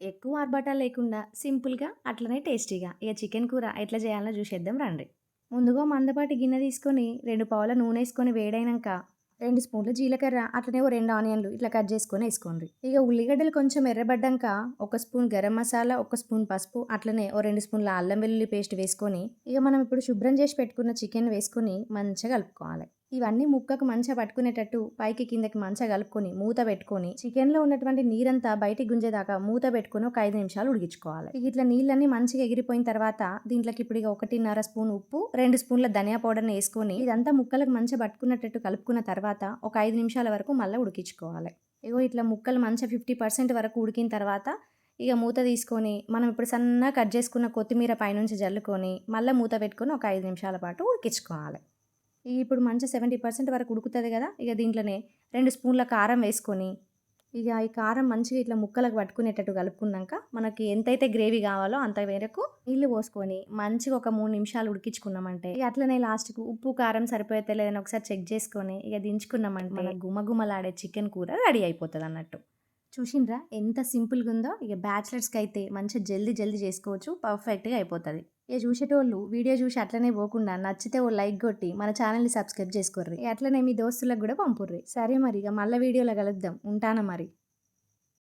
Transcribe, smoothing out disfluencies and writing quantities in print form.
ఎక్కువ ఆర్భాటాలు లేకుండా సింపుల్‌గా అట్లనే టేస్టీగా ఇక చికెన్ కూర ఎట్లా చేయాలో చూసేద్దాం రండి. ముందుగా మందపాటి గిన్నె తీసుకొని 2 పావుల నూనేసుకొని వేడైనంక 2 స్పూన్లు జీలకర్ర అట్లనే ఓ 2 ఆనియన్‌లు ఇట్లా కట్ చేసుకొని ఏసుకోండి. ఇక ఉల్లిగడ్డలు కొంచెం ఎర్రబడ్డంక ఒక స్పూన్ గరం మసాలా, ఒక స్పూన్ పసుపు అట్లనే ఓ 2 స్పూన్ల అల్లం వెల్లుల్లి పేస్ట్ వేసుకొని ఇక మనం ఇప్పుడు శుభ్రం చేసి పెట్టుకున్న చికెన్ వేసుకొని మంచిగా కలుపుకోవాలి. ఇవన్నీ ముక్కకు మంచిగా పట్టుకునేటట్టు పైకి కిందకి మంచిగా కలుపుకొని మూత పెట్టుకొని చికెన్‌లో ఉన్నటువంటి నీరంతా బయటికి గుంజేదాకా మూత పెట్టుకొని ఒక 5 నిమిషాలు ఉడికించుకోవాలి. ఇక ఇట్లా నీళ్ళన్నీ మంచిగా ఎగిరిపోయిన తర్వాత దీంట్లోకి ఇప్పుడు ఇక 1.5 స్పూన్ ఉప్పు, 2 స్పూన్ల ధనియా పౌడర్‌ని ఏసుకొని ఇదంతా ముక్కలకు మంచిగా పట్టుకునేటట్టు కలుపుకున్న తర్వాత ఒక 5 నిమిషాల వరకు మళ్ళా ఉడికించుకోవాలి. ఇగో ఇట్లా ముక్కలు మంచిగా 50% వరకు ఉడికిన తర్వాత ఇక మూత తీసుకొని మనం ఇప్పుడు సన్నగా కట్ చేసుకున్న కొత్తిమీర పైనుంచి జల్లుకొని మళ్ళా మూత పెట్టుకొని ఒక 5 నిమిషాల పాటు ఉడికించుకోవాలి. ఇప్పుడు మంచిగా 70% వరకు ఉడుకుతది గదా! ఇక దీంట్లోనే 2 స్పూన్ల కారం వేసుకొని, ఇక ఈ కారం మంచిగా ఇట్లా ముక్కలకు పట్టుకునేటట్టు కలుపుకున్నాంక, మనకి ఎంతైతే గ్రేవీ కావాలో అంత మేరకు నీళ్లు పోసుకొని, మంచిగా ఒక 3 నిమిషాలు ఉడికించుకున్నామంటే, ఇక అట్లనే లాస్ట్‌కు ఉప్పు, కారం సరిపోతే లేదని ఒకసారి చెక్ చేసుకొని, ఇక దించుకున్నామంటే, మన గుమగుమలాడే చికెన్ కూర రెడీ అయిపోతదన్నట్టు. చూసిండ్రా ఎంత సింపుల్‌గా ఉందో? ఇక బ్యాచిలర్స్‌కి అయితే మంచిగా జల్దీ జల్దీ చేసుకోవచ్చు. పర్ఫెక్ట్‌గా అయిపోతది. ఇక చూసేటోళ్ళు వీడియో చూసి అట్లనే పోకుండా నచ్చితే ఓ లైక్ కొట్టి మన ఛానల్‌ని సబ్స్క్రైబ్ చేసుకోర్రి. అట్లనే మీ దోస్తులకు కూడా పంపుర్రి. సరే మరి ఇక మళ్ళా వీడియోలో కలుద్దాం. ఉంటాను మరి.